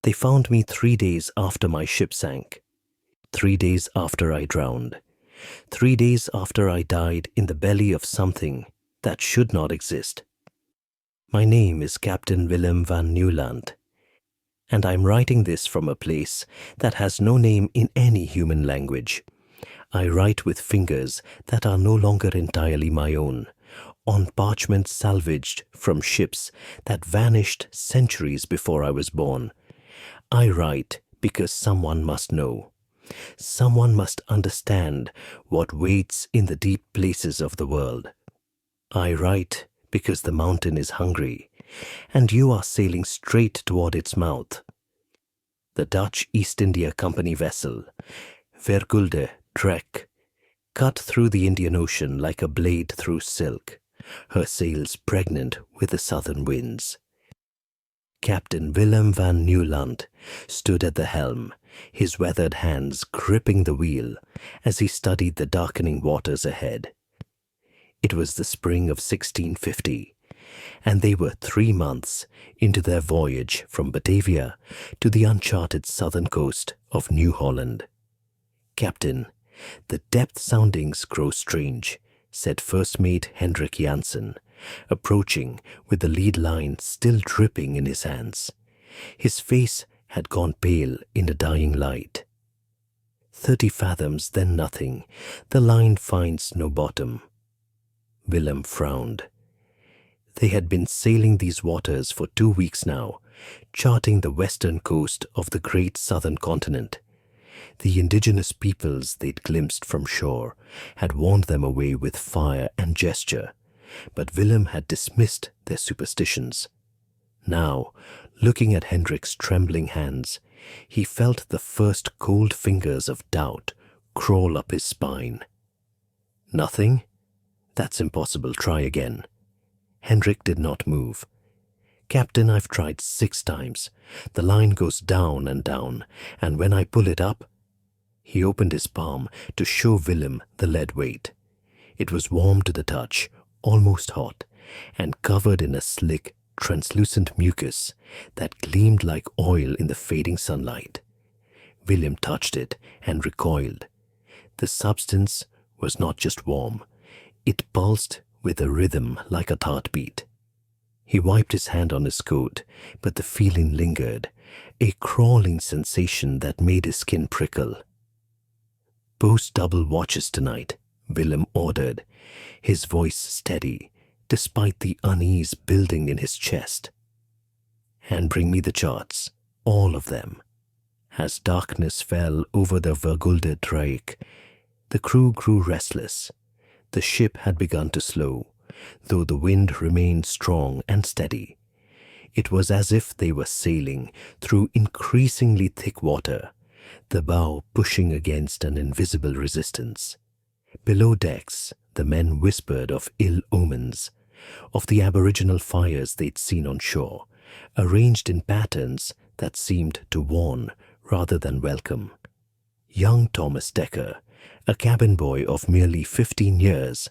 They found me 3 days after my ship sank, 3 days after I drowned, 3 days after I died in the belly of something that should not exist. My name is Captain Willem van Nieuwland, and I'm writing this from a place that has no name in any human language. I write with fingers that are no longer entirely my own, on parchment salvaged from ships that vanished centuries before I was born. I write because someone must know. Someone must understand what waits in the deep places of the world. I write because the mountain is hungry, and you are sailing straight toward its mouth. The Dutch East India Company vessel, Vergulde Trek, cut through the Indian Ocean like a blade through silk, her sails pregnant with the southern winds. Captain Willem van Nieuwland stood at the helm, his weathered hands gripping the wheel as he studied the darkening waters ahead. It was the spring of 1650, and they were 3 months into their voyage from Batavia to the uncharted southern coast of New Holland. "Captain, the depth soundings grow strange," said First Mate Hendrik Jansen, approaching with the lead line still dripping in his hands. His face had gone pale in the dying light. 30 fathoms, then nothing. The line finds no bottom. Willem frowned. They had been sailing these waters for 2 weeks now, charting the western coast of the great southern continent. The indigenous peoples they'd glimpsed from shore had warned them away with fire and gesture, but Willem had dismissed their superstitions. Now, looking at Hendrik's trembling hands, he felt the first cold fingers of doubt crawl up his spine. "Nothing? That's impossible. Try again." Hendrik did not move. "Captain, I've tried 6 times. The line goes down and down, and when I pull it up—" He opened his palm to show Willem the lead weight. It was warm to the touch, almost hot, and covered in a slick, translucent mucus that gleamed like oil in the fading sunlight. Willem touched it and recoiled. The substance was not just warm. It pulsed with a rhythm like a heartbeat. He wiped his hand on his coat, but the feeling lingered, a crawling sensation that made his skin prickle. "Post double watches tonight," Willem ordered, his voice steady, despite the unease building in his chest. "And bring me the charts, all of them." As darkness fell over the Vergulde Trek, the crew grew restless. The ship had begun to slow, though the wind remained strong and steady. It was as if they were sailing through increasingly thick water, the bow pushing against an invisible resistance. Below decks, the men whispered of ill omens, of the aboriginal fires they'd seen on shore, arranged in patterns that seemed to warn rather than welcome. Young Thomas Dekker, a cabin boy of merely 15 years,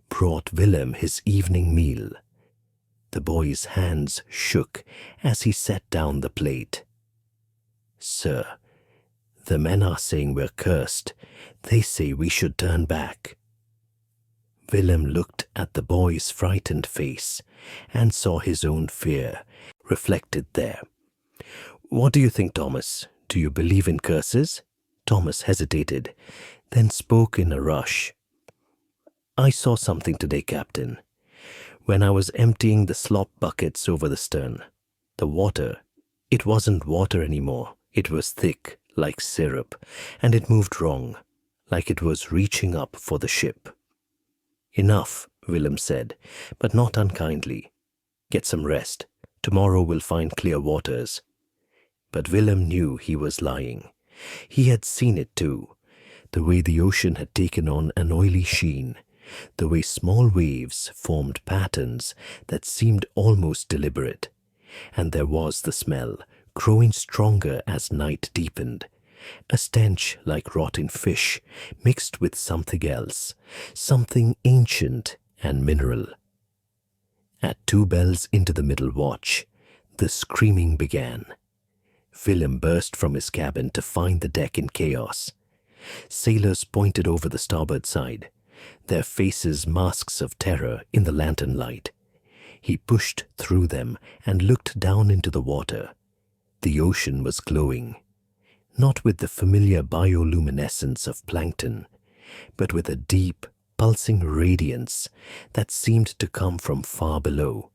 brought Willem his evening meal. The boy's hands shook as he set down the plate. "Sir, the men are saying we're cursed. They say we should turn back." Willem looked at the boy's frightened face and saw his own fear reflected there. "What do you think, Thomas? Do you believe in curses?" Thomas hesitated, then spoke in a rush. "I saw something today, Captain. When I was emptying the slop buckets over the stern, the water, it wasn't water anymore. It was thick, like syrup, and it moved wrong, like it was reaching up for the ship." "Enough," Willem said, but not unkindly. "Get some rest. Tomorrow we'll find clear waters." But Willem knew he was lying. He had seen it too, the way the ocean had taken on an oily sheen, the way small waves formed patterns that seemed almost deliberate. And there was the smell, growing stronger as night deepened, a stench like rotting fish mixed with something else, something ancient and mineral. At 2 bells into the middle watch, the screaming began. Willem burst from his cabin to find the deck in chaos. Sailors pointed over the starboard side, their faces masks of terror in the lantern light. He pushed through them and looked down into the water. The ocean was glowing, not with the familiar bioluminescence of plankton, but with a deep, pulsing radiance that seemed to come from far below.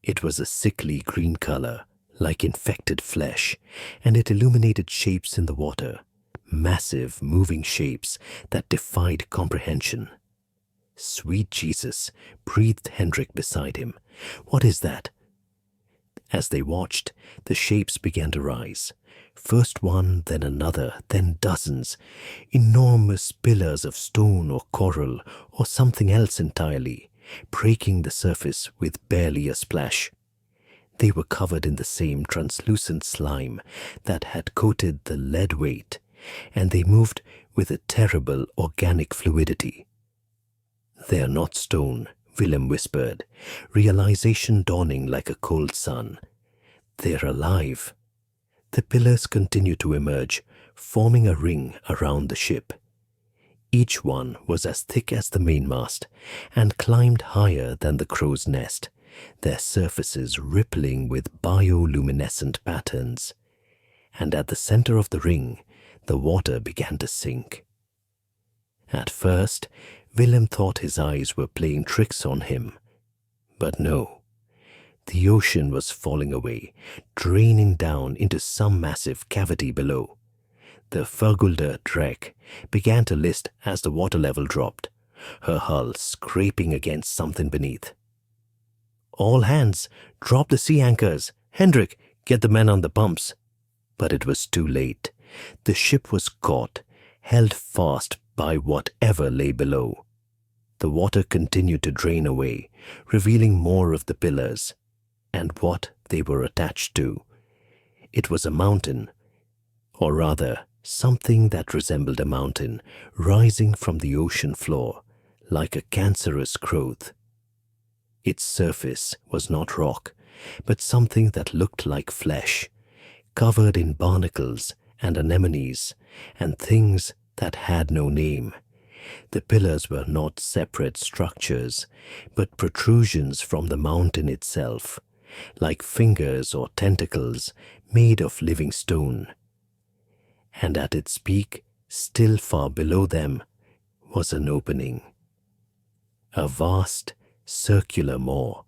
It was a sickly green color, like infected flesh, and it illuminated shapes in the water, massive, moving shapes that defied comprehension. "Sweet Jesus," breathed Hendrik beside him. "What is that?" As they watched, the shapes began to rise. First one, then another, then dozens. Enormous pillars of stone or coral or something else entirely, breaking the surface with barely a splash. They were covered in the same translucent slime that had coated the lead weight, and they moved with a terrible organic fluidity. "They're not stone," Willem whispered, realization dawning like a cold sun. "They're alive." The pillars continued to emerge, forming a ring around the ship. Each one was as thick as the mainmast and climbed higher than the crow's nest, their surfaces rippling with bioluminescent patterns. And at the center of the ring, the water began to sink. At first, Willem thought his eyes were playing tricks on him. But no. The ocean was falling away, draining down into some massive cavity below. The Vergulde Drek began to list as the water level dropped, her hull scraping against something beneath. "All hands, drop the sea anchors. Hendrik, get the men on the pumps." But it was too late. The ship was caught, held fast by whatever lay below. The water continued to drain away, revealing more of the pillars and what they were attached to. It was a mountain, or rather, something that resembled a mountain rising from the ocean floor like a cancerous growth. Its surface was not rock, but something that looked like flesh, covered in barnacles and anemones and things that had no name. The pillars were not separate structures, but protrusions from the mountain itself, like fingers or tentacles made of living stone. And at its peak, still far below them, was an opening. A vast, circular maw,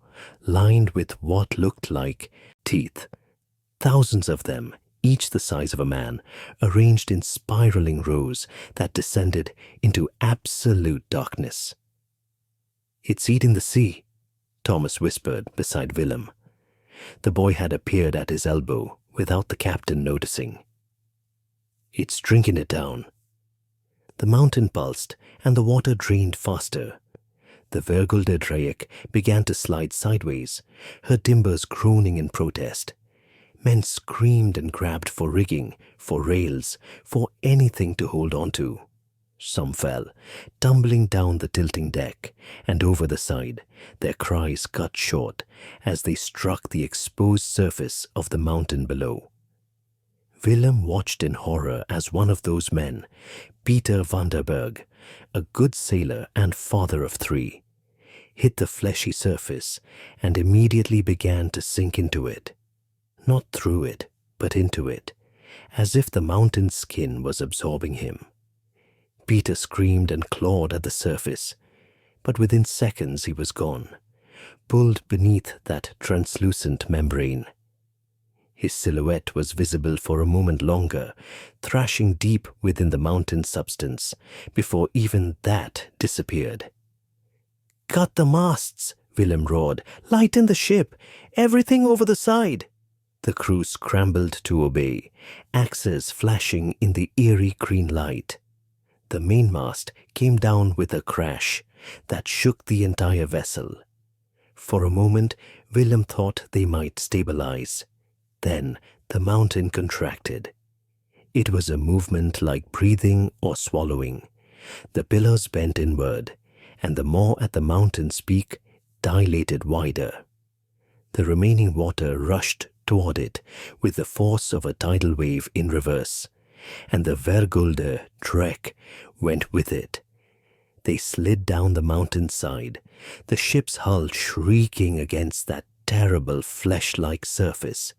lined with what looked like teeth. Thousands of them, each the size of a man, arranged in spiraling rows that descended into absolute darkness. "It's eating the sea," Thomas whispered beside Willem. The boy had appeared at his elbow without the captain noticing. "It's drinking it down." The mountain pulsed and the water drained faster. The Vergulde Drek began to slide sideways, her timbers groaning in protest. Men screamed and grabbed for rigging, for rails, for anything to hold on to. Some fell, tumbling down the tilting deck and over the side, their cries cut short as they struck the exposed surface of the mountain below. Willem watched in horror as one of those men, Peter van der Berg, a good sailor and father of 3, hit the fleshy surface and immediately began to sink into it. Not through it, but into it, as if the mountain skin was absorbing him. Peter screamed and clawed at the surface, but within seconds he was gone, pulled beneath that translucent membrane. His silhouette was visible for a moment longer, thrashing deep within the mountain substance, before even that disappeared. "Cut the masts!" Willem roared. "Lighten the ship! Everything over the side!" The crew scrambled to obey, axes flashing in the eerie green light. The mainmast came down with a crash that shook the entire vessel. For a moment, Willem thought they might stabilize. Then the mountain contracted. It was a movement like breathing or swallowing. The pillars bent inward, and the maw at the mountain's peak dilated wider. The remaining water rushed toward it with the force of a tidal wave in reverse, and the Vergulde Drek went with it. They slid down the mountainside, the ship's hull shrieking against that terrible flesh-like surface.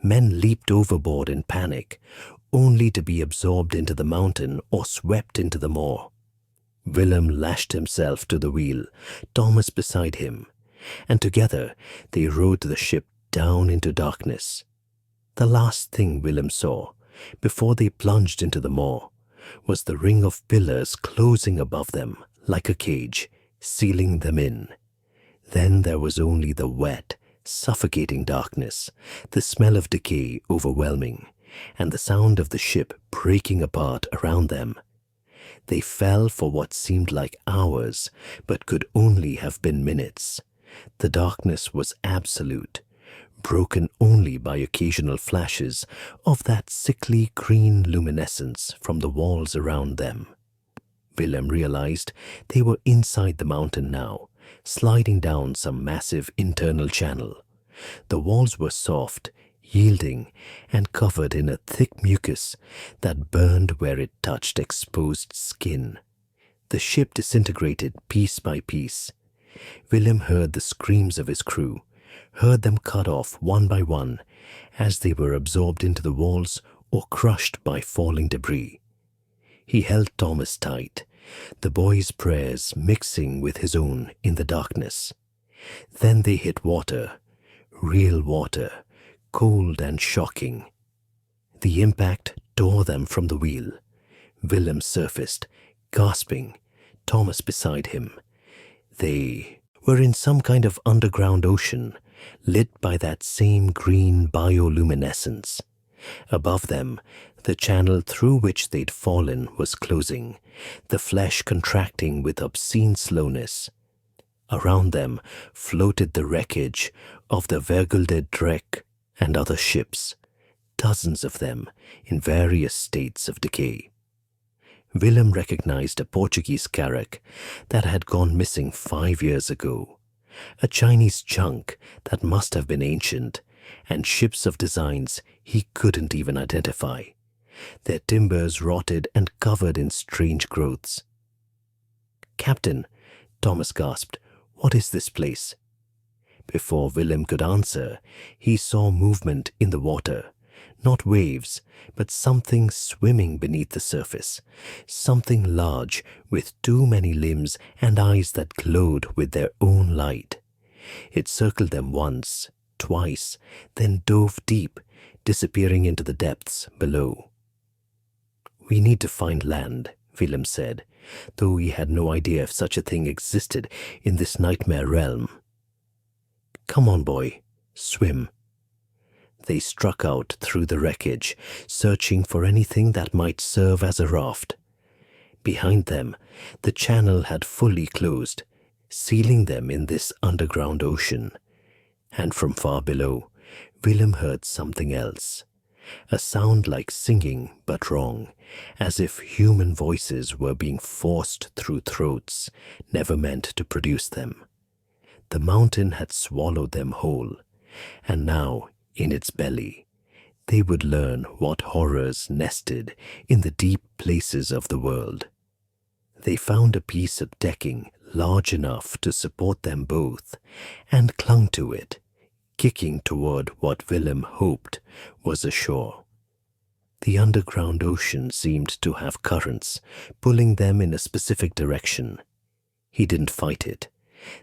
Men leaped overboard in panic, only to be absorbed into the mountain or swept into the moor. Willem lashed himself to the wheel, Thomas beside him, and together they rowed the ship down into darkness. The last thing Willem saw, before they plunged into the moor, was the ring of pillars closing above them like a cage, sealing them in. Then there was only the wet, suffocating darkness, the smell of decay overwhelming, and the sound of the ship breaking apart around them. They fell for what seemed like hours, but could only have been minutes. The darkness was absolute, broken only by occasional flashes of that sickly green luminescence from the walls around them. Willem realized they were inside the mountain now, sliding down some massive internal channel. The walls were soft, yielding, and covered in a thick mucus that burned where it touched exposed skin. The ship disintegrated piece by piece. Willem heard the screams of his crew, heard them cut off one by one as they were absorbed into the walls or crushed by falling debris. He held Thomas tight, the boy's prayers mixing with his own in the darkness. Then they hit water, real water, cold and shocking. The impact tore them from the wheel. Willem surfaced, gasping, Thomas beside him. They were in some kind of underground ocean, lit by that same green bioluminescence. Above them, the channel through which they'd fallen was closing, the flesh contracting with obscene slowness. Around them floated the wreckage of the Vergulde Drek and other ships, dozens of them in various states of decay. Willem recognized a Portuguese carrack that had gone missing 5 years ago, a Chinese junk that must have been ancient, and ships of designs he couldn't even identify, their timbers rotted and covered in strange growths. "Captain," Thomas gasped, "what is this place?" Before Willem could answer, he saw movement in the water, not waves, but something swimming beneath the surface, something large with too many limbs and eyes that glowed with their own light. It circled them once, twice, then dove deep, disappearing into the depths below. "We need to find land," Willem said, though he had no idea if such a thing existed in this nightmare realm. "Come on, boy, swim." They struck out through the wreckage, searching for anything that might serve as a raft. Behind them, the channel had fully closed, sealing them in this underground ocean. And from far below, Willem heard something else, a sound like singing but wrong, as if human voices were being forced through throats never meant to produce them. The mountain had swallowed them whole, and now, in its belly, they would learn what horrors nested in the deep places of the world. They found a piece of decking large enough to support them both, and clung to it, kicking toward what Willem hoped was a shore. The underground ocean seemed to have currents, pulling them in a specific direction. He didn't fight it.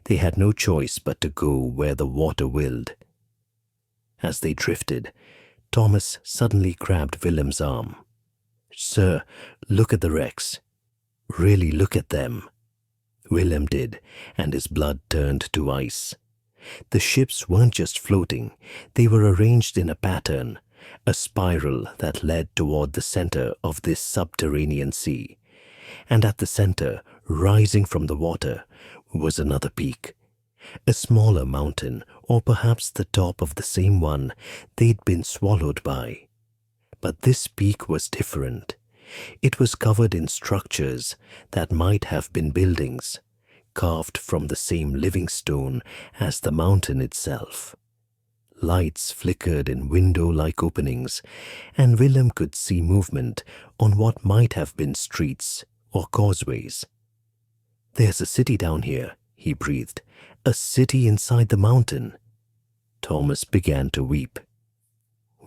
They had no choice but to go where the water willed. As they drifted, Thomas suddenly grabbed Willem's arm. "Sir, look at the wrecks. Really look at them." Willem did, and his blood turned to ice. The ships weren't just floating, they were arranged in a pattern, a spiral that led toward the center of this subterranean sea. And at the center, rising from the water, was another peak. A smaller mountain, or perhaps the top of the same one they'd been swallowed by. But this peak was different. It was covered in structures that might have been buildings, carved from the same living stone as the mountain itself. Lights flickered in window-like openings, and Willem could see movement on what might have been streets or causeways. "There's a city down here," he breathed. "A city inside the mountain." Thomas began to weep.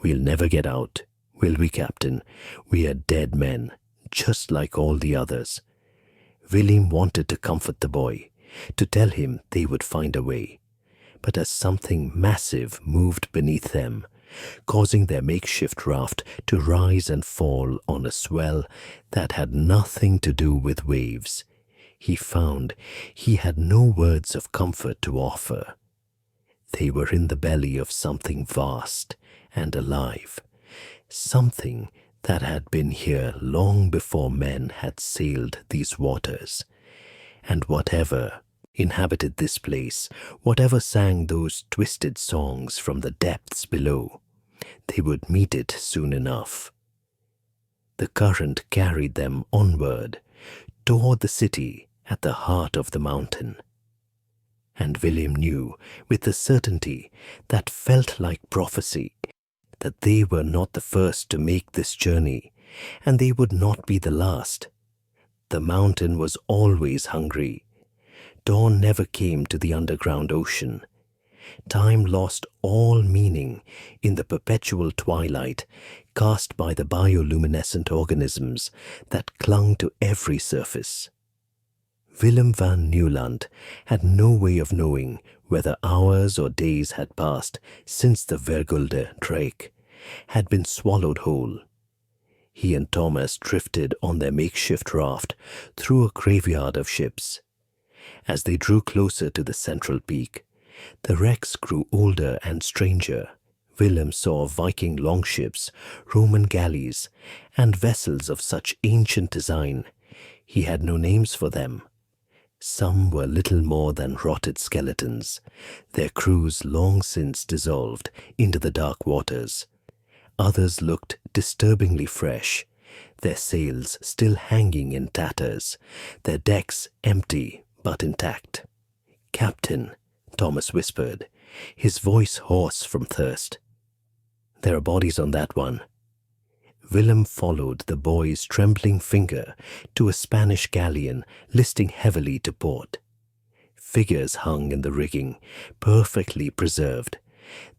"We'll never get out, will we, Captain? We are dead men, just like all the others." Willem wanted to comfort the boy, to tell him they would find a way. But as something massive moved beneath them, causing their makeshift raft to rise and fall on a swell that had nothing to do with waves, he found he had no words of comfort to offer. They were in the belly of something vast and alive, something that had been here long before men had sailed these waters. And whatever inhabited this place, whatever sang those twisted songs from the depths below, they would meet it soon enough. The current carried them onward, toward the city at the heart of the mountain. And William knew, with a certainty that felt like prophecy, that they were not the first to make this journey, and they would not be the last. The mountain was always hungry. Dawn never came to the underground ocean. Time lost all meaning in the perpetual twilight cast by the bioluminescent organisms that clung to every surface. Willem van Nieuwland had no way of knowing whether hours or days had passed since the Vergulde Drake had been swallowed whole. He and Thomas drifted on their makeshift raft through a graveyard of ships. As they drew closer to the central peak, the wrecks grew older and stranger. Willem saw Viking longships, Roman galleys, and vessels of such ancient design he had no names for them. Some were little more than rotted skeletons, their crews long since dissolved into the dark waters. Others looked disturbingly fresh, their sails still hanging in tatters, their decks empty but intact. "Captain," Thomas whispered, his voice hoarse from thirst. "There are bodies on that one." Willem followed the boy's trembling finger to a Spanish galleon listing heavily to port. Figures hung in the rigging, perfectly preserved,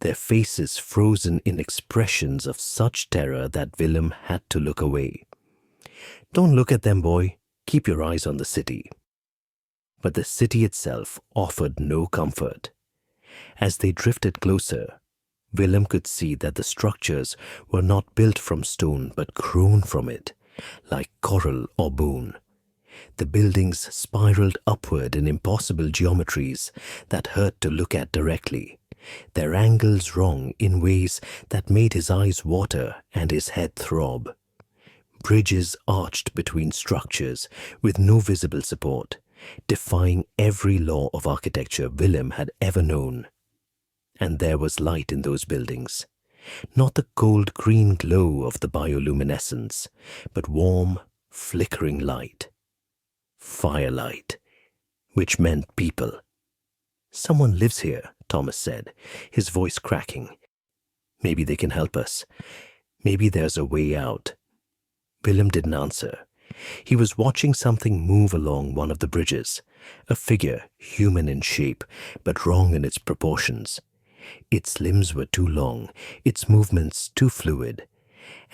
their faces frozen in expressions of such terror that Willem had to look away. "Don't look at them, boy. Keep your eyes on the city." But the city itself offered no comfort. As they drifted closer, Willem could see that the structures were not built from stone but grown from it, like coral or bone. The buildings spiraled upward in impossible geometries that hurt to look at directly, their angles wrong in ways that made his eyes water and his head throb. Bridges arched between structures with no visible support, defying every law of architecture Willem had ever known. And there was light in those buildings, not the cold green glow of the bioluminescence, but warm, flickering light. Firelight, which meant people. "Someone lives here," Thomas said, his voice cracking. "Maybe they can help us. Maybe there's a way out." Willem didn't answer. He was watching something move along one of the bridges, a figure human in shape but wrong in its proportions. Its limbs were too long, its movements too fluid,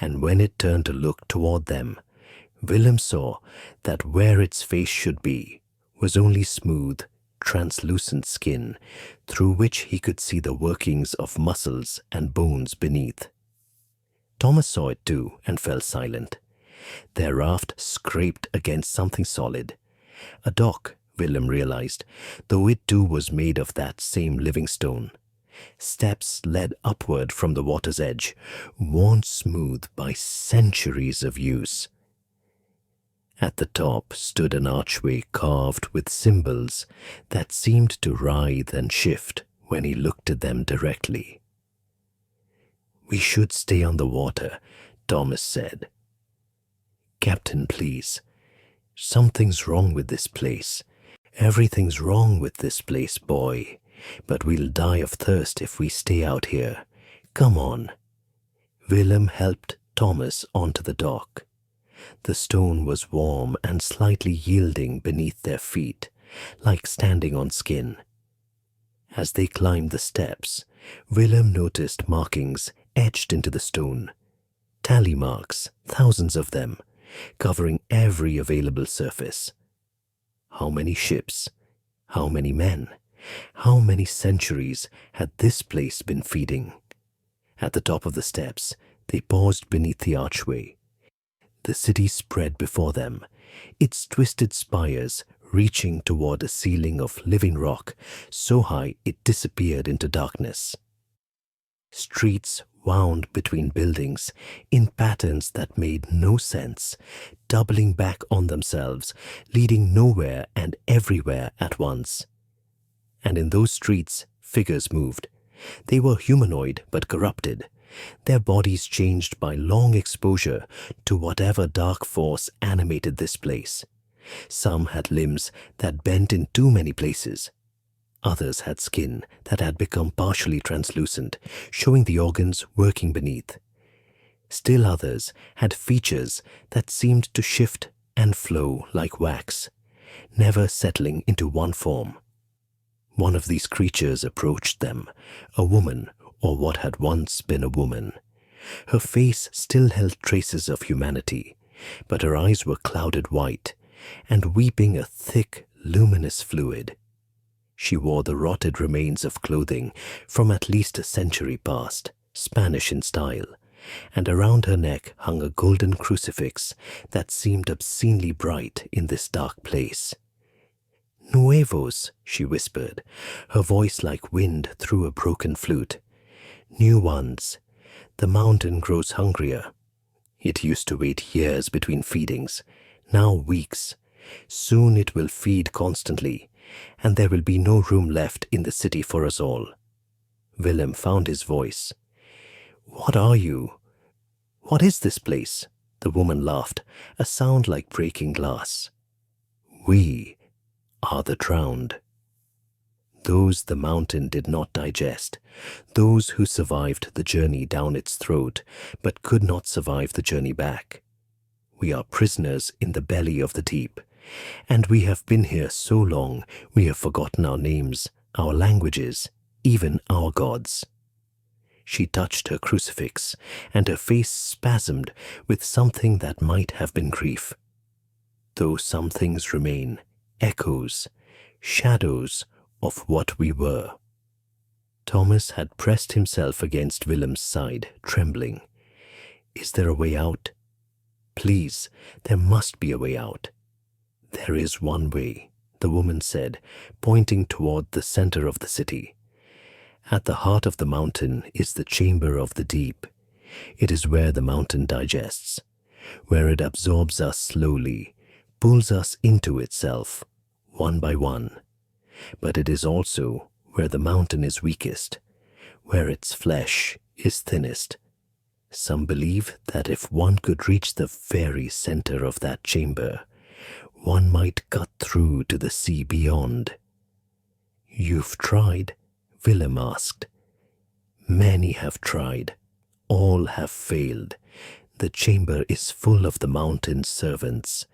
and when it turned to look toward them, Willem saw that where its face should be was only smooth, translucent skin through which he could see the workings of muscles and bones beneath. Thomas saw it too and fell silent. Their raft scraped against something solid. A dock, Willem realized, though it too was made of that same living stone. Steps led upward from the water's edge, worn smooth by centuries of use. At the top stood an archway carved with symbols that seemed to writhe and shift when he looked at them directly. "We should stay on the water," Thomas said. "Captain, please. Something's wrong with this place. Everything's wrong with this place, boy. but we'll die of thirst if we stay out here. Come on." Willem helped Thomas onto the dock. The stone was warm and slightly yielding beneath their feet, like standing on skin. As they climbed the steps, Willem noticed markings etched into the stone. Tally marks, thousands of them, covering every available surface. How many ships? How many men? How many centuries had this place been feeding? At the top of the steps, they paused beneath the archway. The city spread before them, its twisted spires reaching toward a ceiling of living rock so high it disappeared into darkness. Streets wound between buildings in patterns that made no sense, doubling back on themselves, leading nowhere and everywhere at once. And in those streets, figures moved. They were humanoid but corrupted, their bodies changed by long exposure to whatever dark force animated this place. Some had limbs that bent in too many places. Others had skin that had become partially translucent, showing the organs working beneath. Still others had features that seemed to shift and flow like wax, never settling into one form. One of these creatures approached them, a woman, or what had once been a woman. Her face still held traces of humanity, but her eyes were clouded white and weeping a thick, luminous fluid. She wore the rotted remains of clothing from at least a century past, Spanish in style, and around her neck hung a golden crucifix that seemed obscenely bright in this dark place. "Nuevos," she whispered, her voice like wind through a broken flute. "New ones. The mountain grows hungrier. It used to wait years between feedings, now weeks. Soon it will feed constantly, and there will be no room left in the city for us all." Willem found his voice. "What are you? What is this place?" The woman laughed, a sound like breaking glass. "We are the drowned. Those the mountain did not digest, those who survived the journey down its throat but could not survive the journey back. We are prisoners in the belly of the deep, and we have been here so long we have forgotten our names, our languages, even our gods." She touched her crucifix, and her face spasmed with something that might have been grief. Though some things remain, echoes, shadows of what we were. Thomas had pressed himself against Willem's side, trembling. "Is there a way out? Please, there must be a way out." "There is one way," the woman said, pointing toward the center of the city. "At the heart of the mountain is the chamber of the deep. It is where the mountain digests, where it absorbs us slowly, pulls us into itself, one by one. But it is also where the mountain is weakest, where its flesh is thinnest. Some believe that if one could reach the very center of that chamber, one might cut through to the sea beyond." "You've tried?" Willem asked. "Many have tried. All have failed. The chamber is full of the mountain's servants,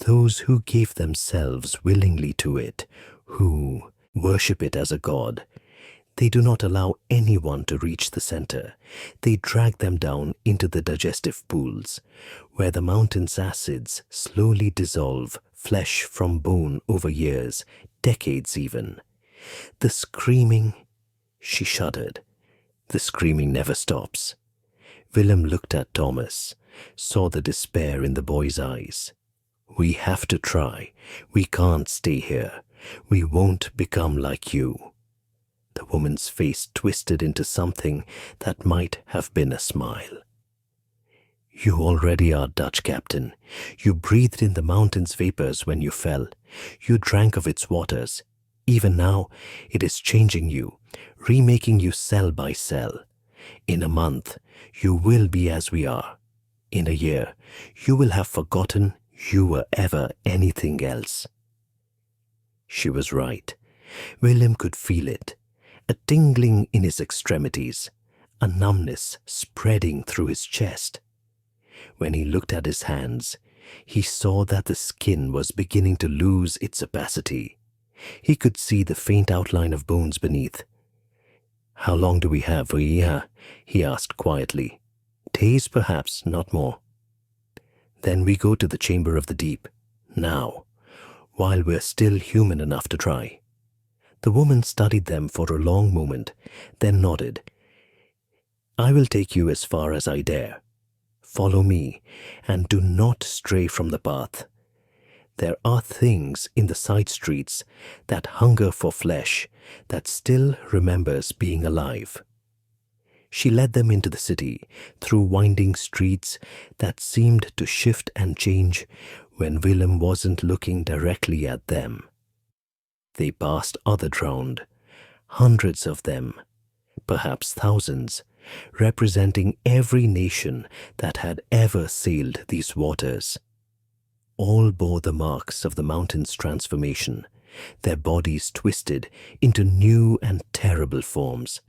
those who gave themselves willingly to it, who worship it as a god. They do not allow anyone to reach the center. They drag them down into the digestive pools, where the mountain's acids slowly dissolve flesh from bone over years, decades even. The screaming," she shuddered. "The screaming never stops." Willem looked at Thomas, saw the despair in the boy's eyes. "We have to try. We can't stay here. We won't become like you." The woman's face twisted into something that might have been a smile. "You already are Dutch, Captain. You breathed in the mountain's vapors when you fell. You drank of its waters. Even now, it is changing you, remaking you cell by cell. In a month, you will be as we are. In a year, you will have forgotten you were ever anything else." She was right. Willem could feel it, a tingling in his extremities, a numbness spreading through his chest. When he looked at his hands, he saw that the skin was beginning to lose its opacity. He could see the faint outline of bones beneath. "How long do we have, Iya?" he asked quietly. "Days, perhaps, not more." "Then we go to the chamber of the deep, now, while we're still human enough to try." The woman studied them for a long moment, then nodded. "I will take you as far as I dare. Follow me, and do not stray from the path. There are things in the side streets that hunger for flesh, that still remembers being alive." She led them into the city, through winding streets that seemed to shift and change when Willem wasn't looking directly at them. They passed other drowned, hundreds of them, perhaps thousands, representing every nation that had ever sailed these waters. All bore the marks of the mountain's transformation, their bodies twisted into new and terrible forms.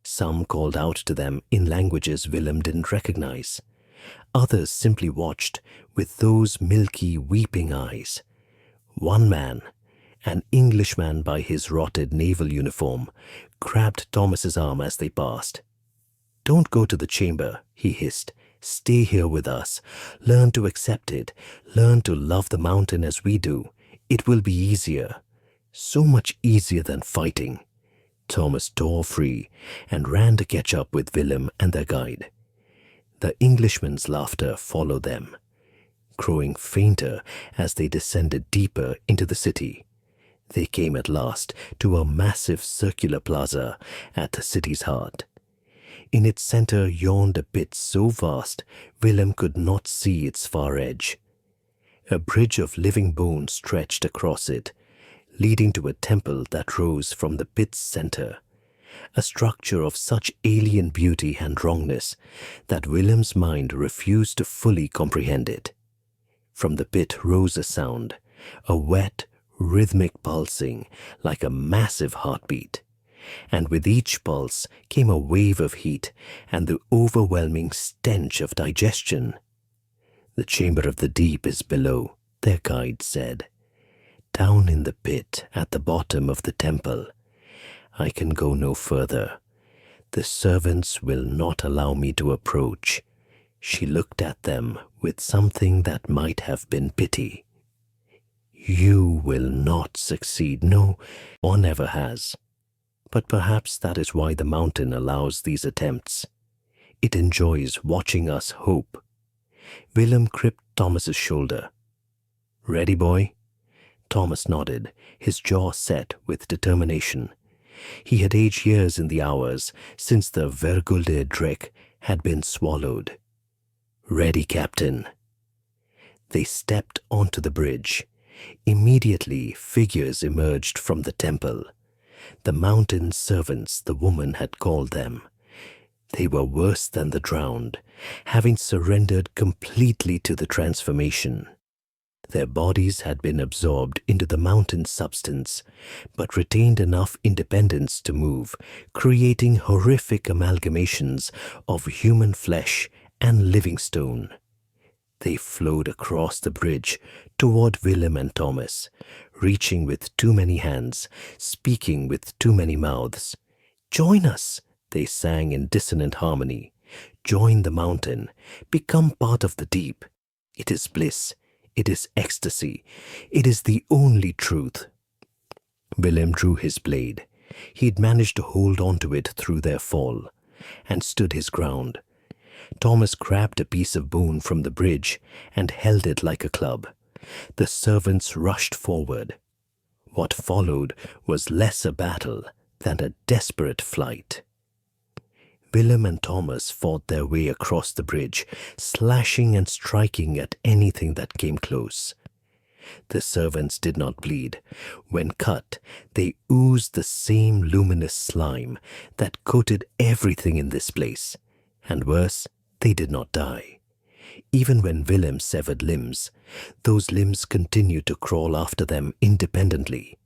Some called out to them in languages Willem didn't recognize. Others simply watched with those milky, weeping eyes. One man, an Englishman by his rotted naval uniform, grabbed Thomas's arm as they passed. "Don't go to the chamber," he hissed. "Stay here with us. Learn to accept it. Learn to love the mountain as we do. It will be easier. So much easier than fighting." Thomas tore free and ran to catch up with Willem and their guide. The Englishman's laughter followed them, growing fainter as they descended deeper into the city. They came at last to a massive circular plaza at the city's heart. In its center yawned a pit so vast Willem could not see its far edge. A bridge of living bones stretched across it, leading to a temple that rose from the pit's center, a structure of such alien beauty and wrongness that Willem's mind refused to fully comprehend it. From the pit rose a sound, a wet, rhythmic pulsing like a massive heartbeat. And with each pulse came a wave of heat and the overwhelming stench of digestion. "The chamber of the deep is below," their guide said. "Down in the pit at the bottom of the temple. I can go no further. The servants will not allow me to approach." She looked at them with something that might have been pity. "You will not succeed. No, one never has. But perhaps that is why the mountain allows these attempts. It enjoys watching us hope." Willem gripped Thomas's shoulder. "Ready, boy?" Thomas nodded, his jaw set with determination. He had aged years in the hours since the Vergulde Drek had been swallowed. "Ready, Captain." They stepped onto the bridge. Immediately, figures emerged from the temple. The mountain servants the woman had called them. They were worse than the drowned, having surrendered completely to the transformation. Their bodies had been absorbed into the mountain substance, but retained enough independence to move, creating horrific amalgamations of human flesh and living stone. They flowed across the bridge toward Willem and Thomas, reaching with too many hands, speaking with too many mouths. "Join us," they sang in dissonant harmony. "Join the mountain. Become part of the deep. It is bliss. It is ecstasy. It is the only truth." Willem drew his blade. He'd managed to hold on to it through their fall, and stood his ground. Thomas grabbed a piece of bone from the bridge and held it like a club. The servants rushed forward. What followed was less a battle than a desperate flight. Willem and Thomas fought their way across the bridge, slashing and striking at anything that came close. The servants did not bleed. When cut, they oozed the same luminous slime that coated everything in this place. And worse, they did not die. Even when Willem severed limbs, those limbs continued to crawl after them independently.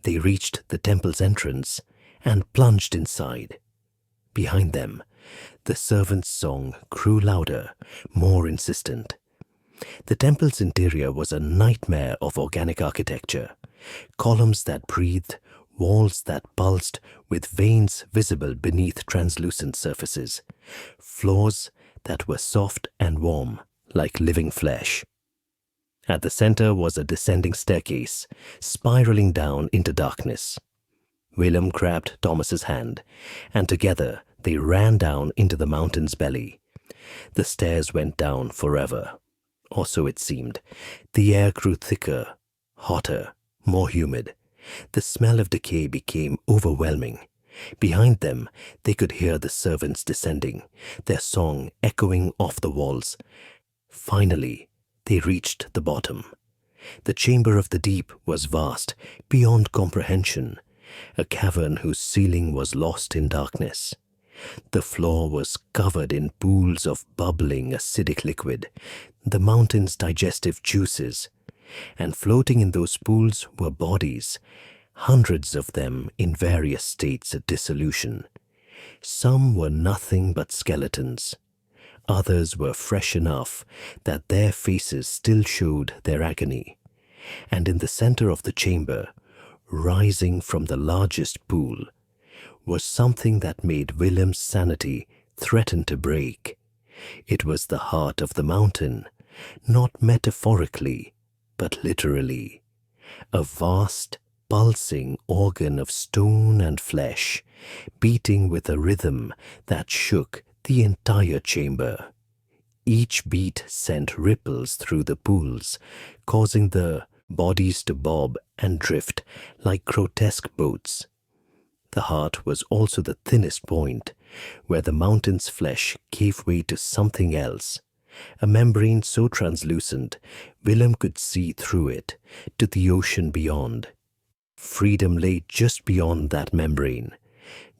They reached the temple's entrance and plunged inside. Behind them, the servant's song grew louder, more insistent. The temple's interior was a nightmare of organic architecture. Columns that breathed, walls that pulsed with veins visible beneath translucent surfaces, floors that were soft and warm like living flesh. At the center was a descending staircase, spiraling down into darkness. Willem grabbed Thomas's hand, and together they ran down into the mountain's belly. The stairs went down forever, or so it seemed. The air grew thicker, hotter, more humid. The smell of decay became overwhelming. Behind them, they could hear the servants descending, their song echoing off the walls. Finally, they reached the bottom. The chamber of the deep was vast, beyond comprehension, a cavern whose ceiling was lost in darkness. The floor was covered in pools of bubbling acidic liquid, the mountain's digestive juices, and floating in those pools were bodies, hundreds of them in various states of dissolution. Some were nothing but skeletons. Others were fresh enough that their faces still showed their agony. And in the center of the chamber, rising from the largest pool, was something that made Willem's sanity threaten to break. It was the heart of the mountain, not metaphorically, but literally. A vast, pulsing organ of stone and flesh, beating with a rhythm that shook the entire chamber. Each beat sent ripples through the pools, causing the bodies to bob and drift like grotesque boats. The heart was also the thinnest point, where the mountain's flesh gave way to something else, a membrane so translucent Willem could see through it to the ocean beyond. Freedom lay just beyond that membrane,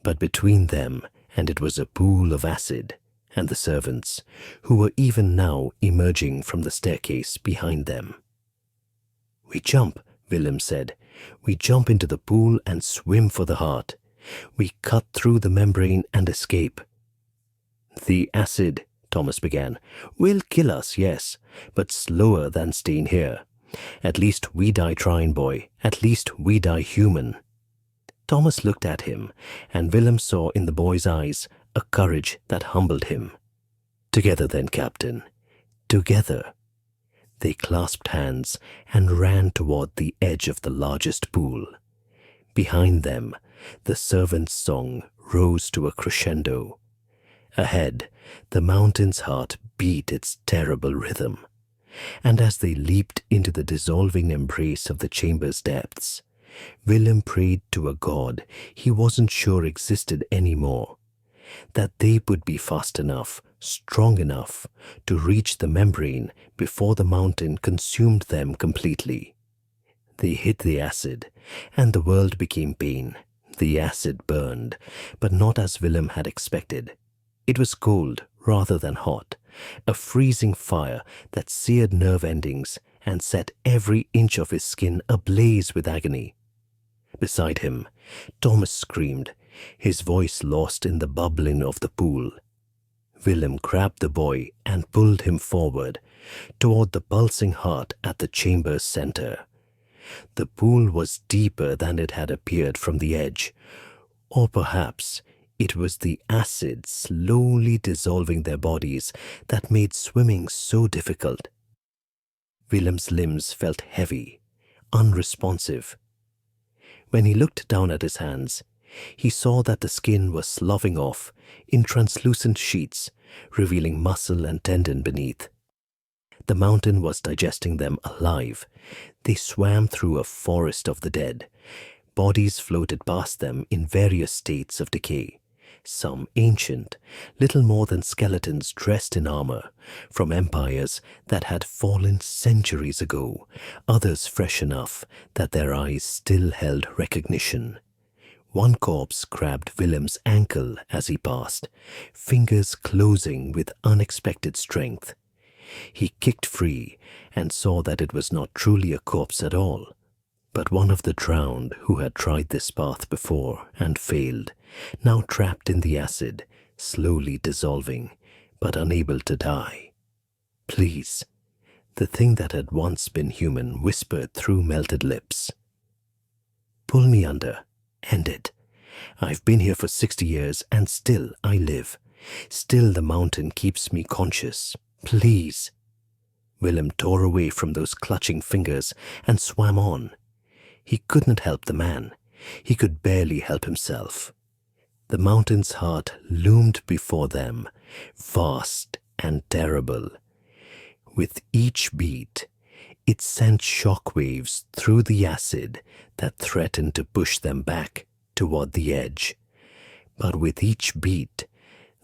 but between them and it was a pool of acid, and the servants, who were even now emerging from the staircase behind them. "We jump," Willem said. "We jump into the pool and swim for the heart. We cut through the membrane and escape." "The acid," Thomas began, "will kill us, yes, but slower than staying here. At least we die trying, boy. At least we die human." Thomas looked at him, and Willem saw in the boy's eyes a courage that humbled him. "Together then, Captain. Together." They clasped hands and ran toward the edge of the largest pool. Behind them, the servant's song rose to a crescendo. Ahead, the mountain's heart beat its terrible rhythm. And as they leaped into the dissolving embrace of the chamber's depths, Willem prayed to a god he wasn't sure existed anymore, that they would be fast enough, strong enough to reach the membrane before the mountain consumed them completely. They hit the acid, and the world became pain. The acid burned, but not as Willem had expected. It was cold rather than hot, a freezing fire that seared nerve endings and set every inch of his skin ablaze with agony. Beside him, Thomas screamed, his voice lost in the bubbling of the pool. Willem grabbed the boy and pulled him forward, toward the pulsing heart at the chamber's center. The pool was deeper than it had appeared from the edge, or perhaps it was the acid slowly dissolving their bodies that made swimming so difficult. Willem's limbs felt heavy, unresponsive. When he looked down at his hands, he saw that the skin was sloughing off in translucent sheets, revealing muscle and tendon beneath. The mountain was digesting them alive. They swam through a forest of the dead. Bodies floated past them in various states of decay, some ancient, little more than skeletons dressed in armor, from empires that had fallen centuries ago, others fresh enough that their eyes still held recognition. One corpse grabbed Willem's ankle as he passed, fingers closing with unexpected strength. He kicked free and saw that it was not truly a corpse at all, But one of the drowned who had tried this path before and failed, now trapped in the acid, slowly dissolving, but unable to die. Please, the thing that had once been human whispered through melted lips. Pull me under. End it. I've been here for 60 years and still I live. Still the mountain keeps me conscious. Please. Willem tore away from those clutching fingers and swam on. He couldn't help the man. He could barely help himself. The mountain's heart loomed before them, vast and terrible. With each beat, it sent shockwaves through the acid that threatened to push them back toward the edge. But with each beat,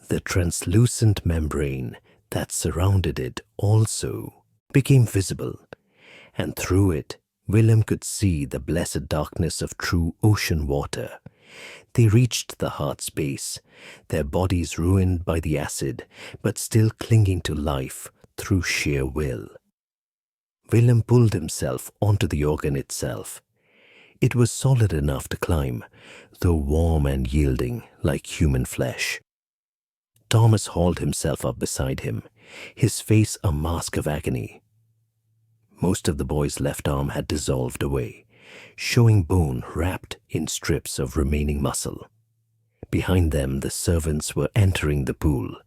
the translucent membrane that surrounded it also became visible, and through it, Willem could see the blessed darkness of true ocean water. They reached the heart's base, their bodies ruined by the acid, but still clinging to life through sheer will. Willem pulled himself onto the organ itself. It was solid enough to climb, though warm and yielding like human flesh. Thomas hauled himself up beside him, his face a mask of agony. Most of the boy's left arm had dissolved away, showing bone wrapped in strips of remaining muscle. Behind them, the servants were entering the pool,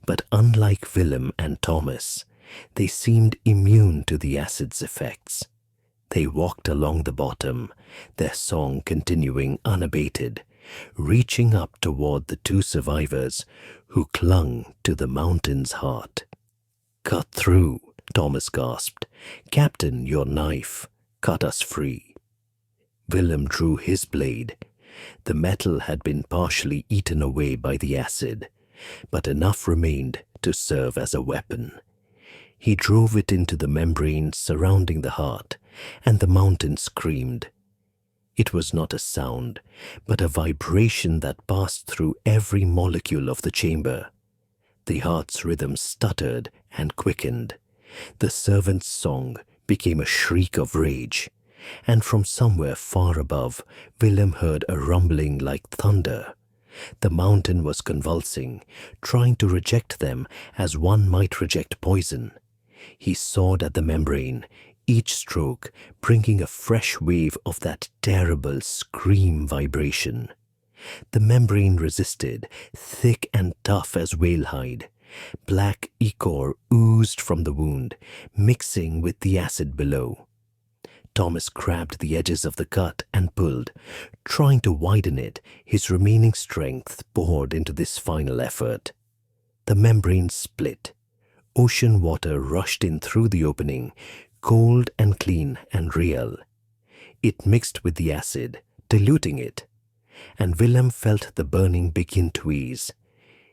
but unlike Willem and Thomas, they seemed immune to the acid's effects. They walked along the bottom, their song continuing unabated, reaching up toward the two survivors who clung to the mountain's heart. "Cut through," Thomas gasped. "Captain, your knife. Cut us free." Willem drew his blade. The metal had been partially eaten away by the acid, but enough remained to serve as a weapon. He drove it into the membrane surrounding the heart, and the mountain screamed. It was not a sound, but a vibration that passed through every molecule of the chamber. The heart's rhythm stuttered and quickened. The servant's song became a shriek of rage, and from somewhere far above, Willem heard a rumbling like thunder. The mountain was convulsing, trying to reject them as one might reject poison. He sawed at the membrane, each stroke bringing a fresh wave of that terrible scream vibration. The membrane resisted, thick and tough as whalehide. Black ichor oozed from the wound, mixing with the acid below. Thomas grabbed the edges of the cut and pulled. Trying to widen it, his remaining strength poured into this final effort. The membrane split. Ocean water rushed in through the opening, cold and clean and real. It mixed with the acid, diluting it, and Willem felt the burning begin to ease.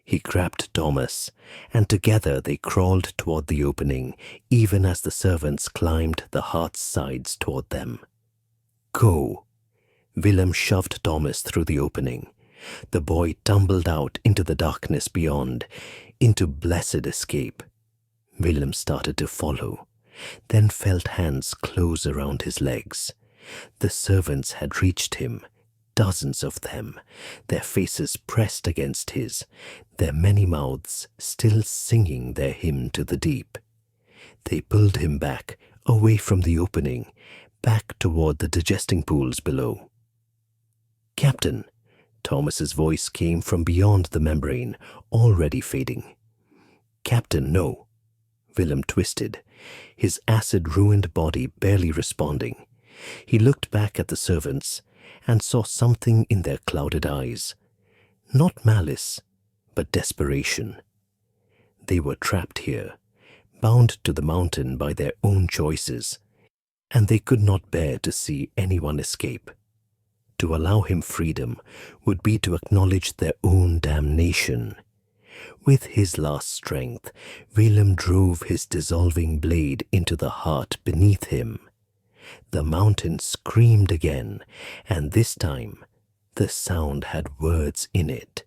He grabbed Thomas, and together they crawled toward the opening, even as the servants climbed the heart's sides toward them. "Go!" Willem shoved Thomas through the opening. The boy tumbled out into the darkness beyond, into blessed escape. Willem started to follow, then felt hands close around his legs. The servants had reached him, dozens of them, their faces pressed against his, their many mouths still singing their hymn to the deep. They pulled him back, away from the opening, back toward the digesting pools below. "Captain," Thomas's voice came from beyond the membrane, already fading. "Captain, no." Willem twisted, his acid-ruined body barely responding. He looked back at the servants and saw something in their clouded eyes. Not malice, but desperation. They were trapped here, bound to the mountain by their own choices, and they could not bear to see anyone escape. To allow him freedom would be to acknowledge their own damnation. With his last strength, Willem drove his dissolving blade into the heart beneath him. The mountain screamed again, and this time the sound had words in it.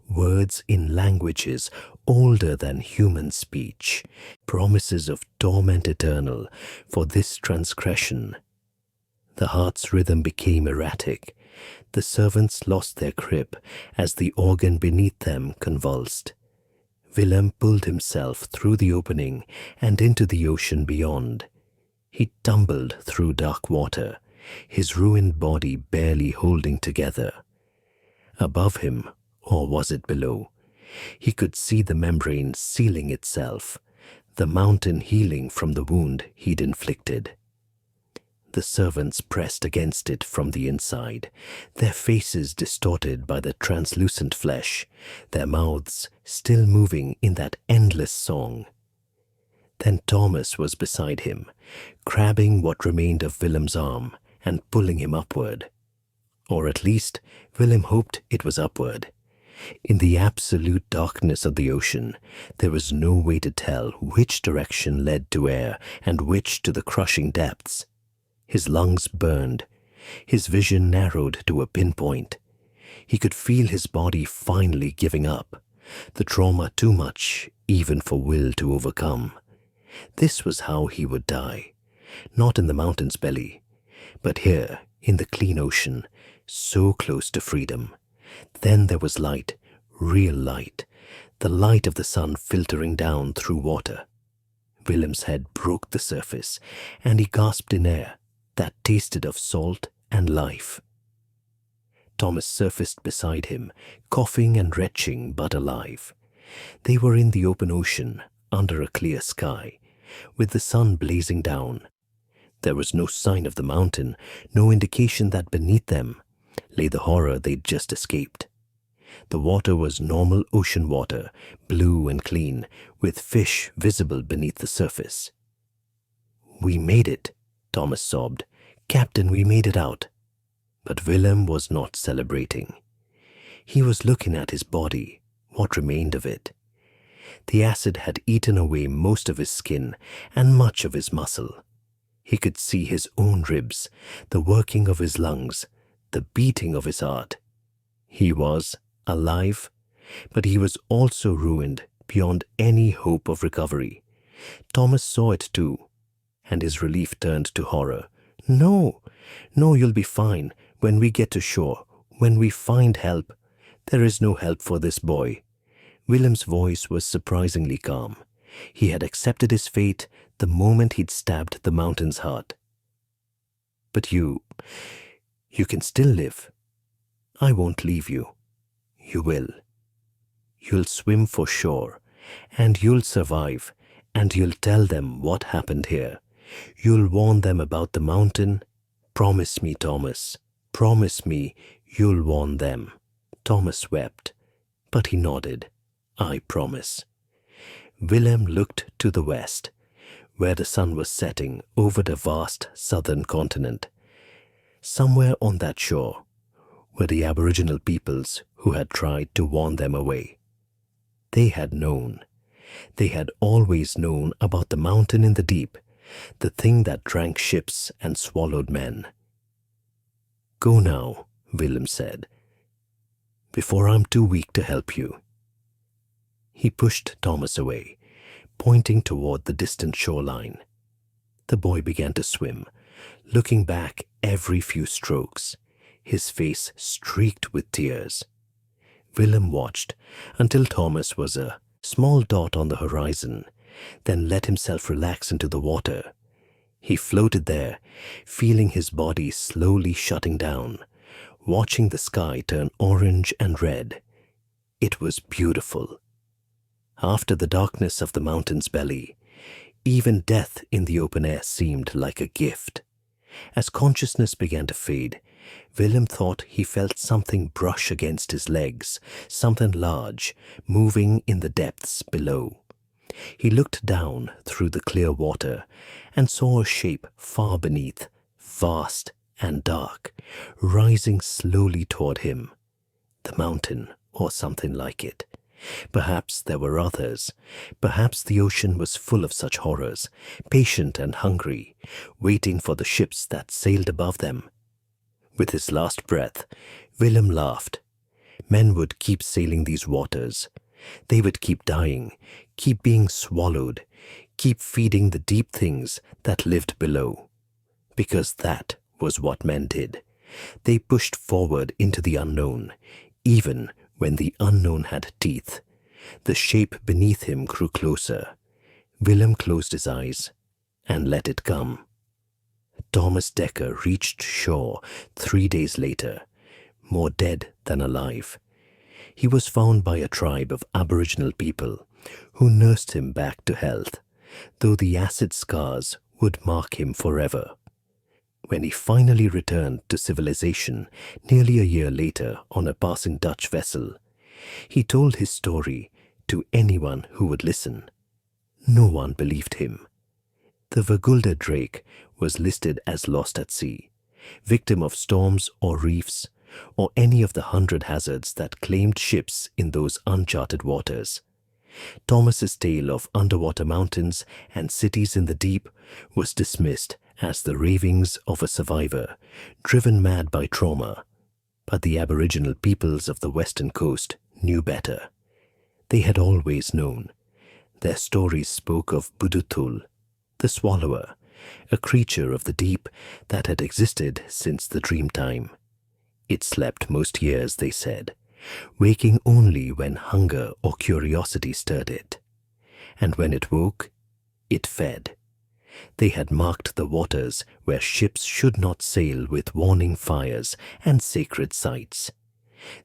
Words in languages older than human speech, promises of torment eternal for this transgression. The heart's rhythm became erratic. The servants lost their grip as the organ beneath them convulsed. Willem pulled himself through the opening and into the ocean beyond. He tumbled through dark water, his ruined body barely holding together. Above him, or was it below, he could see the membrane sealing itself, the mountain healing from the wound he'd inflicted. The servants pressed against it from the inside, their faces distorted by the translucent flesh, their mouths still moving in that endless song. Then Thomas was beside him, grabbing what remained of Willem's arm and pulling him upward. Or at least, Willem hoped it was upward. In the absolute darkness of the ocean, there was no way to tell which direction led to air and which to the crushing depths. His lungs burned. His vision narrowed to a pinpoint. He could feel his body finally giving up, the trauma too much even for will to overcome. This was how he would die, not in the mountain's belly, but here in the clean ocean, so close to freedom. Then there was light, real light, the light of the sun filtering down through water. Willem's head broke the surface, and he gasped in air that tasted of salt and life. Thomas surfaced beside him, coughing and retching but alive. They were in the open ocean, under a clear sky, with the sun blazing down. There was no sign of the mountain, no indication that beneath them lay the horror they'd just escaped. The water was normal ocean water, blue and clean, with fish visible beneath the surface. "We made it," Thomas sobbed. "Captain, we made it out." But Willem was not celebrating. He was looking at his body, what remained of it. The acid had eaten away most of his skin and much of his muscle. He could see his own ribs, the working of his lungs, the beating of his heart. He was alive, but he was also ruined beyond any hope of recovery. Thomas saw it too, and his relief turned to horror. No, you'll be fine when we get to shore, when we find help. There is no help for this boy." Willem's voice was surprisingly calm. He had accepted his fate the moment he'd stabbed the mountain's heart. "But you can still live. I won't leave you. You will. You'll swim for shore, and you'll survive, and you'll tell them what happened here. You'll warn them about the mountain. Promise me, Thomas. Promise me you'll warn them." Thomas wept, but he nodded. "I promise." Willem looked to the west, where the sun was setting over the vast southern continent. Somewhere on that shore were the Aboriginal peoples who had tried to warn them away. They had known. They had always known about the mountain in the deep, the thing that drank ships and swallowed men. "Go now," Willem said, "before I'm too weak to help you." He pushed Thomas away, pointing toward the distant shoreline. The boy began to swim, looking back every few strokes, his face streaked with tears. Willem watched until Thomas was a small dot on the horizon, then let himself relax into the water. He floated there, feeling his body slowly shutting down, watching the sky turn orange and red. It was beautiful. After the darkness of the mountain's belly, even death in the open air seemed like a gift. As consciousness began to fade, Willem thought he felt something brush against his legs, something large, moving in the depths below. He looked down through the clear water and saw a shape far beneath, vast and dark, rising slowly toward him. The mountain, or something like it. Perhaps there were others. Perhaps the ocean was full of such horrors, patient and hungry, waiting for the ships that sailed above them. With his last breath, Willem laughed. Men would keep sailing these waters. They would keep dying, keep being swallowed, keep feeding the deep things that lived below. Because that was what men did. They pushed forward into the unknown, even when the unknown had teeth. The shape beneath him grew closer. Willem closed his eyes and let it come. Thomas Dekker reached shore 3 days later, more dead than alive. He was found by a tribe of Aboriginal people who nursed him back to health, though the acid scars would mark him forever. When he finally returned to civilization nearly a year later on a passing Dutch vessel, he told his story to anyone who would listen. No one believed him. The Vergulde Drake was listed as lost at sea, victim of storms or reefs, or any of the 100 hazards that claimed ships in those uncharted waters. Thomas's tale of underwater mountains and cities in the deep was dismissed as the ravings of a survivor driven mad by trauma. But the Aboriginal peoples of the western coast knew better. They had always known. Their stories spoke of Budutul, the swallower, a creature of the deep that had existed since the dream time. It slept most years, they said, waking only when hunger or curiosity stirred it. And when it woke, it fed. They had marked the waters where ships should not sail with warning fires and sacred sites.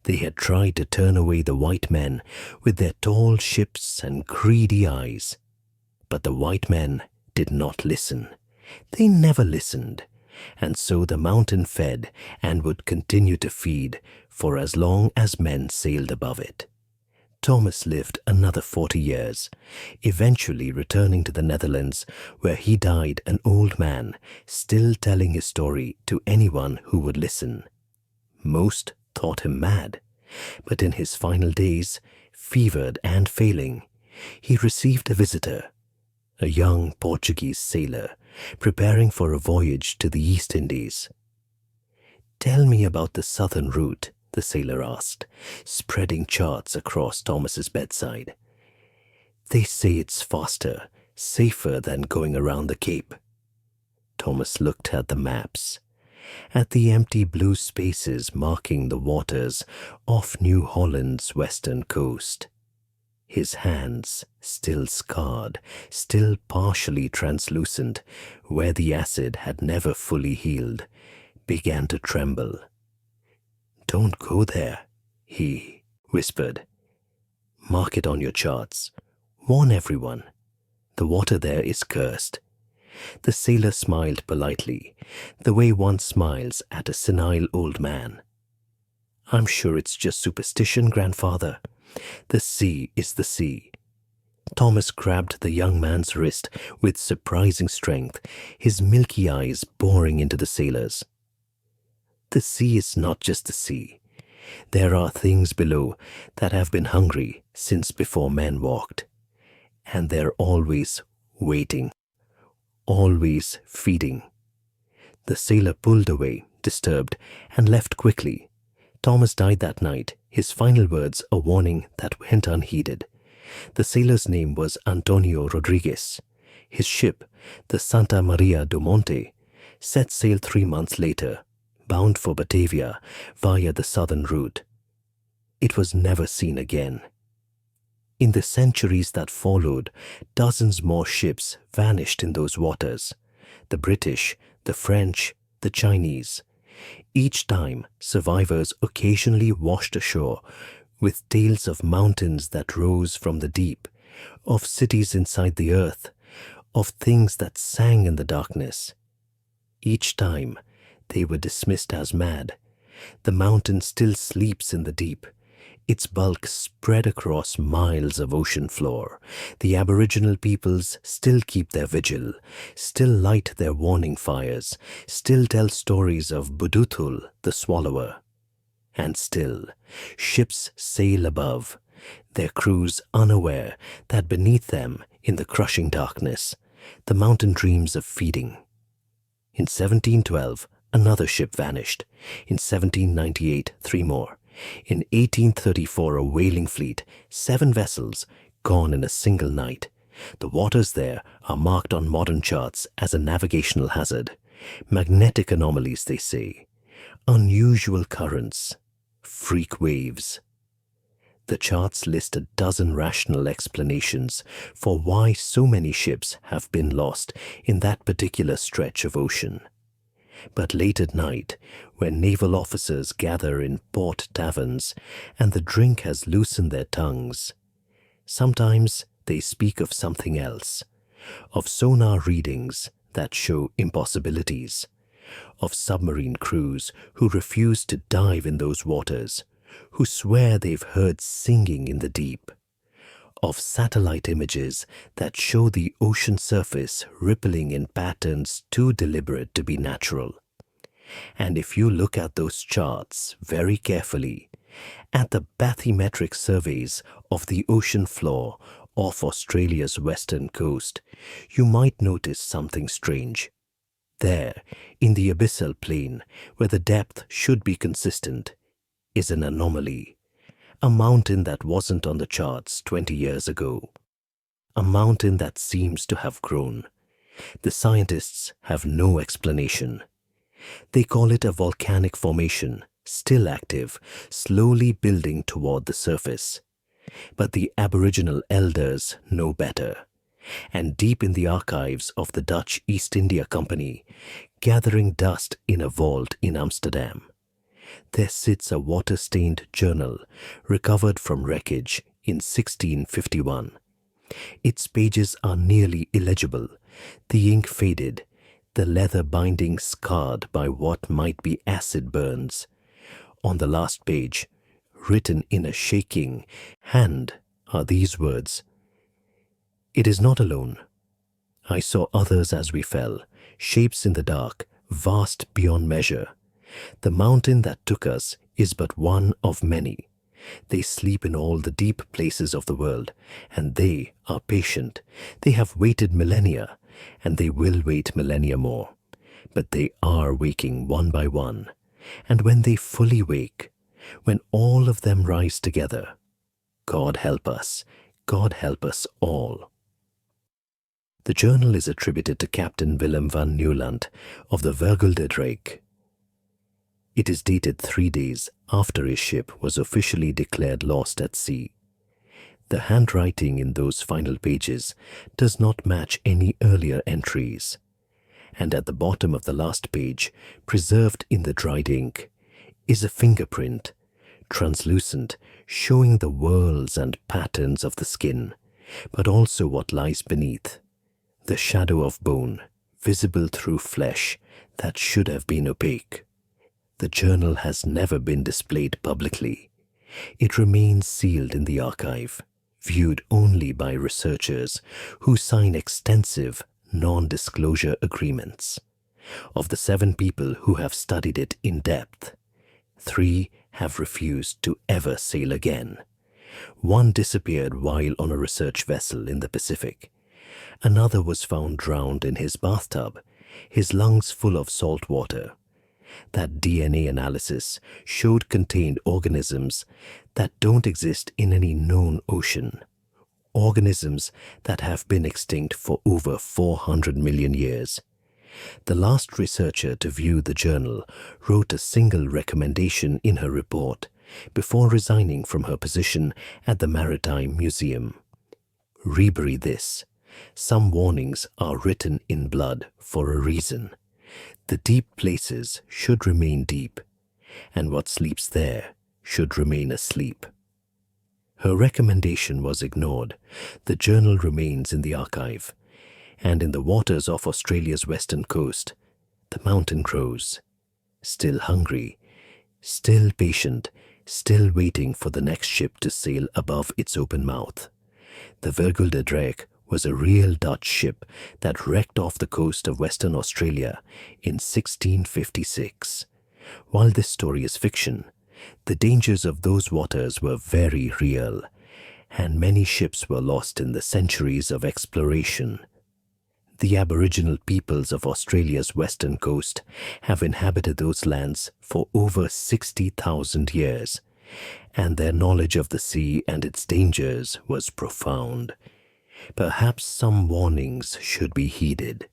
They had tried to turn away the white men with their tall ships and greedy eyes. But the white men did not listen. They never listened. And so the mountain fed and would continue to feed for as long as men sailed above it. Thomas lived another 40 years, eventually returning to the Netherlands, where he died an old man, still telling his story to anyone who would listen. Most thought him mad, but in his final days, fevered and failing, he received a visitor, a young Portuguese sailor preparing for a voyage to the East Indies. "Tell me about the southern route," the sailor asked, spreading charts across Thomas's bedside. "They say it's faster, safer than going around the Cape." Thomas looked at the maps, at the empty blue spaces marking the waters off New Holland's western coast. His hands, still scarred, still partially translucent, where the acid had never fully healed, began to tremble. "Don't go there," he whispered. "Mark it on your charts. Warn everyone. The water there is cursed." The sailor smiled politely, the way one smiles at a senile old man. "I'm sure it's just superstition, grandfather. The sea is the sea." Thomas grabbed the young man's wrist with surprising strength, his milky eyes boring into the sailor's. "The sea is not just the sea. There are things below that have been hungry since before men walked. And they're always waiting, always feeding." The sailor pulled away, disturbed, and left quickly. Thomas died that night, his final words a warning that went unheeded. The sailor's name was Antonio Rodriguez. His ship, the Santa Maria do Monte, set sail 3 months later, bound for Batavia via the southern route. It was never seen again. In the centuries that followed, dozens more ships vanished in those waters. The British, the French, the Chinese. Each time, survivors occasionally washed ashore with tales of mountains that rose from the deep, of cities inside the earth, of things that sang in the darkness. Each time, they were dismissed as mad. The mountain still sleeps in the deep, its bulk spread across miles of ocean floor. The Aboriginal peoples still keep their vigil, still light their warning fires, still tell stories of Budutul, the swallower. And still, ships sail above, their crews unaware that beneath them, in the crushing darkness, the mountain dreams of feeding. In 1712, another ship vanished. In 1798, 3 more. In 1834, a whaling fleet, 7 vessels, gone in a single night. The waters there are marked on modern charts as a navigational hazard. Magnetic anomalies, they say, unusual currents, freak waves. The charts list a dozen rational explanations for why so many ships have been lost in that particular stretch of ocean. But late at night, when naval officers gather in port taverns and the drink has loosened their tongues, sometimes they speak of something else, of sonar readings that show impossibilities, of submarine crews who refuse to dive in those waters, who swear they've heard singing in the deep, of satellite images that show the ocean surface rippling in patterns too deliberate to be natural. And if you look at those charts very carefully, at the bathymetric surveys of the ocean floor off Australia's western coast, you might notice something strange. There, in the abyssal plain, where the depth should be consistent, is an anomaly. A mountain that wasn't on the charts 20 years ago. A mountain that seems to have grown. The scientists have no explanation. They call it a volcanic formation, still active, slowly building toward the surface. But the Aboriginal elders know better. And deep in the archives of the Dutch East India Company, gathering dust in a vault in Amsterdam, there sits a water-stained journal recovered from wreckage in 1651. Its pages are nearly illegible, the ink faded, the leather binding scarred by what might be acid burns. On the last page, written in a shaking hand, are these words: "It is not alone. I saw others as we fell, shapes in the dark, vast beyond measure. The mountain that took us is but one of many. They sleep in all the deep places of the world, and they are patient. They have waited millennia, and they will wait millennia more. But they are waking one by one. And when they fully wake, when all of them rise together, God help us all." The journal is attributed to Captain Willem van Nieuwland of the Vergelde. It is dated 3 days after his ship was officially declared lost at sea. The handwriting in those final pages does not match any earlier entries. And at the bottom of the last page, preserved in the dried ink, is a fingerprint, translucent, showing the whorls and patterns of the skin, but also what lies beneath, the shadow of bone, visible through flesh that should have been opaque. The journal has never been displayed publicly. It remains sealed in the archive, viewed only by researchers who sign extensive non-disclosure agreements. Of the 7 people who have studied it in depth, 3 have refused to ever sail again. 1 disappeared while on a research vessel in the Pacific. Another was found drowned in his bathtub, his lungs full of salt water. That DNA analysis showed contained organisms that don't exist in any known ocean. Organisms that have been extinct for over 400 million years. The last researcher to view the journal wrote a single recommendation in her report before resigning from her position at the Maritime Museum. Rebury this. Some warnings are written in blood for a reason. The deep places should remain deep, and what sleeps there should remain asleep. Her recommendation was ignored. The journal remains in the archive, and in the waters off Australia's western coast, the mountain grows, still hungry, still patient, still waiting for the next ship to sail above its open mouth. The Vergelde was a real Dutch ship that wrecked off the coast of Western Australia in 1656. While this story is fiction, the dangers of those waters were very real, and many ships were lost in the centuries of exploration. The Aboriginal peoples of Australia's western coast have inhabited those lands for over 60,000 years, and their knowledge of the sea and its dangers was profound. Perhaps some warnings should be heeded.